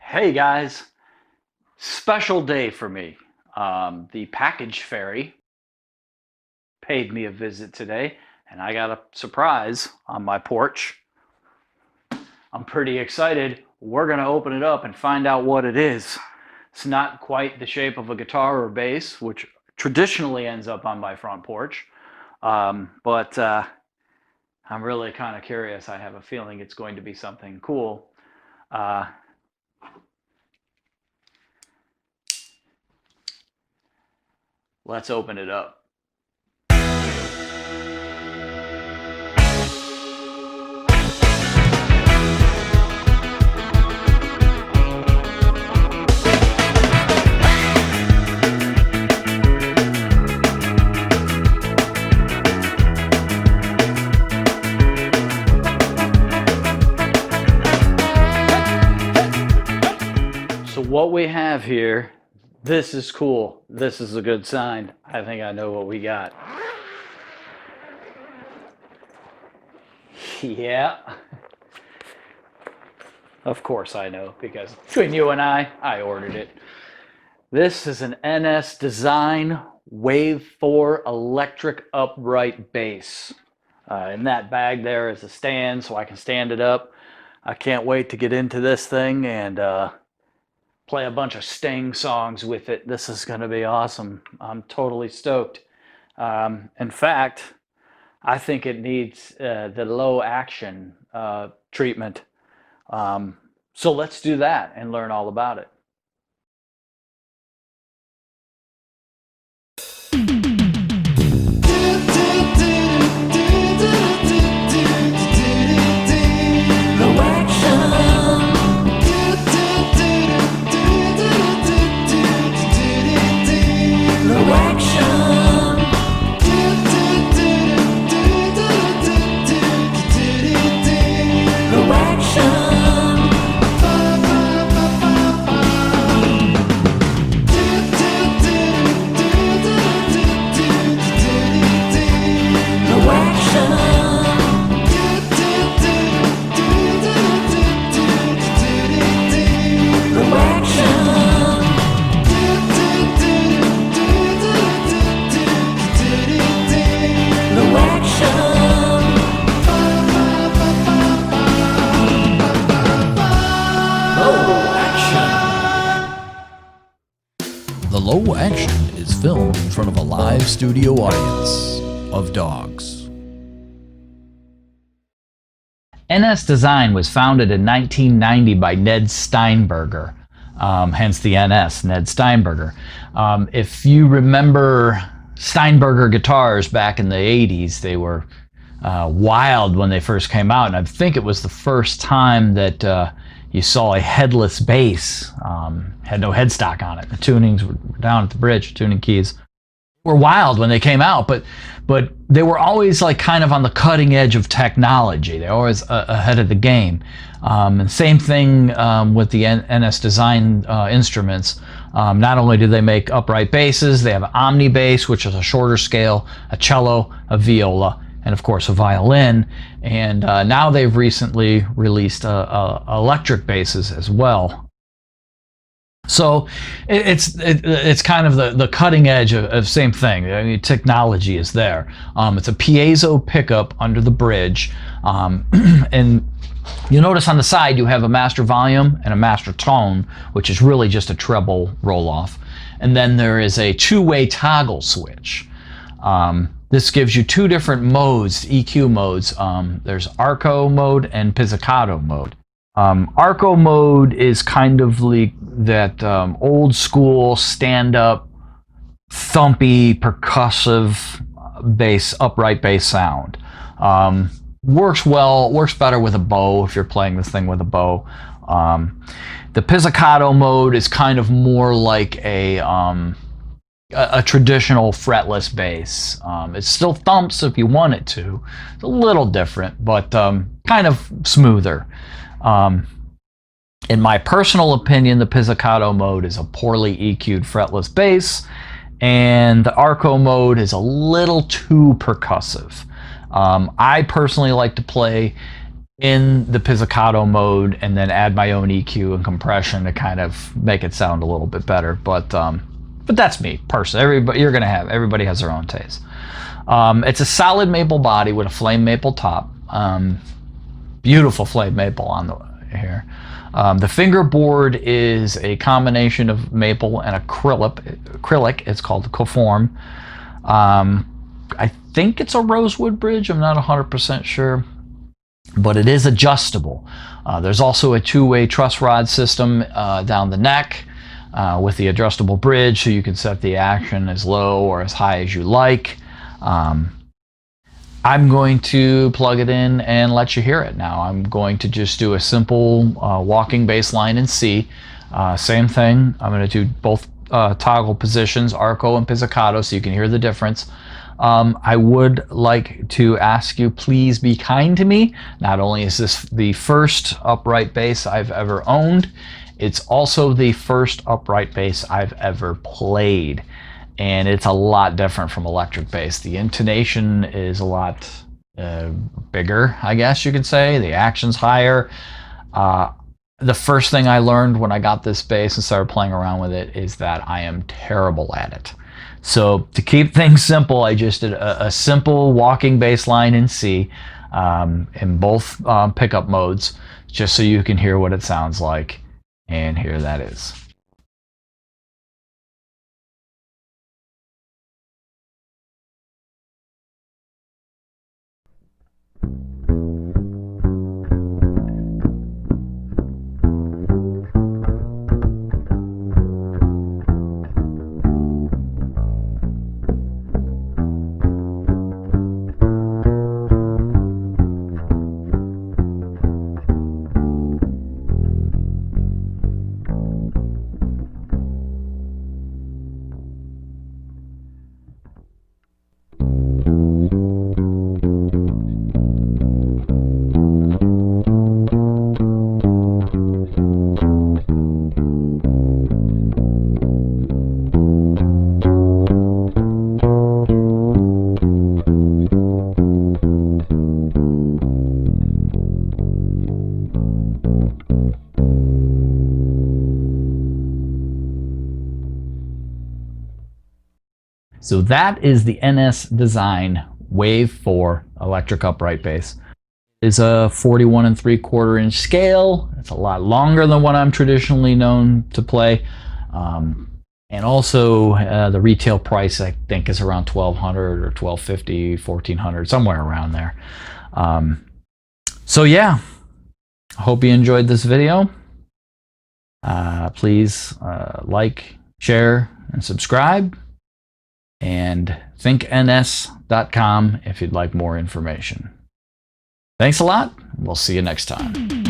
Hey guys, special day for me. The package fairy paid me a visit today, and I got a surprise on my porch. I'm pretty excited. We're going to open it up and find out what it is. It's not quite the shape of a guitar or bass, which traditionally ends up on my front porch, but I'm really kind of curious. I have a feeling it's going to be something cool. Uh, let's open it up. So what we have here, this is cool. This is a good sign. I think I know what we got. Yeah. Of course I know, because between you and I ordered it. This is an NS Design Wave 4 electric upright bass. In that bag there is a stand so I can stand it up. I can't wait to get into this thing and play a bunch of Sting songs with it. This is going to be awesome. I'm totally stoked. In fact, I think it needs the low action treatment. So let's do that and learn all about it. The Low Action is filmed in front of a live studio audience of dogs. NS Design was founded in 1990 by Ned Steinberger, hence the NS, Ned Steinberger. If you remember Steinberger guitars back in the 80s, they were wild when they first came out, and I think it was the first time that you saw a headless bass. Had no headstock on it. The tunings were down at the bridge, tuning keys were wild when they came out, but they were always like kind of on the cutting edge of technology. They're always ahead of the game. And same thing with the NS Design instruments. Not only do they make upright basses, they have an omni bass, which is a shorter scale, a cello, a viola, and of course a violin. And now they've recently released electric basses as well. So it's kind of the cutting edge of same thing. I mean, technology is there. It's a piezo pickup under the bridge, and you notice on the side you have a master volume and a master tone, which is really just a treble roll-off. And then there is a two-way toggle switch. This gives you two different modes, EQ modes. There's Arco mode and Pizzicato mode. Arco mode is kind of like that old school stand-up, thumpy, percussive bass, upright bass sound. Works better with a bow if you're playing this thing with a bow. The Pizzicato mode is kind of more like a traditional fretless bass. It still thumps if you want it to. It's a little different, but kind of smoother. In my personal opinion, the Pizzicato mode is a poorly EQ'd fretless bass, and the Arco mode is a little too percussive. I personally like to play in the pizzicato mode and then add my own EQ and compression to kind of make it sound a little bit better. But that's me personally. Everybody has their own taste. It's a solid maple body with a flame maple top. Beautiful flame maple on the here. The fingerboard is a combination of maple and acrylic. It's called Coform. I think it's a rosewood bridge. I'm not 100% sure, but it is adjustable. There's also a two-way truss rod system down the neck with the adjustable bridge, so you can set the action as low or as high as you like. I'm going to plug it in and let you hear it now. I'm going to just do a simple walking bass line in C. Same thing. I'm going to do both toggle positions, arco and pizzicato, so you can hear the difference. I would like to ask you, please be kind to me. Not only is this the first upright bass I've ever owned, it's also the first upright bass I've ever played. And it's a lot different from electric bass. The intonation is a lot bigger, I guess you could say. The action's higher. The first thing I learned when I got this bass and started playing around with it is that I am terrible at it. So to keep things simple, I just did a simple walking bass line in C in both pickup modes, just so you can hear what it sounds like. And here that is. So that is the NS Design Wave 4 electric upright bass. It's a 41 3/4 inch scale. It's a lot longer than what I'm traditionally known to play. And also the retail price I think is around $1,200 or $1,250, $1,400, somewhere around there. So yeah, I hope you enjoyed this video. Please like, share, and subscribe. And thinkns.com if you'd like more information. Thanks a lot. We'll see you next time.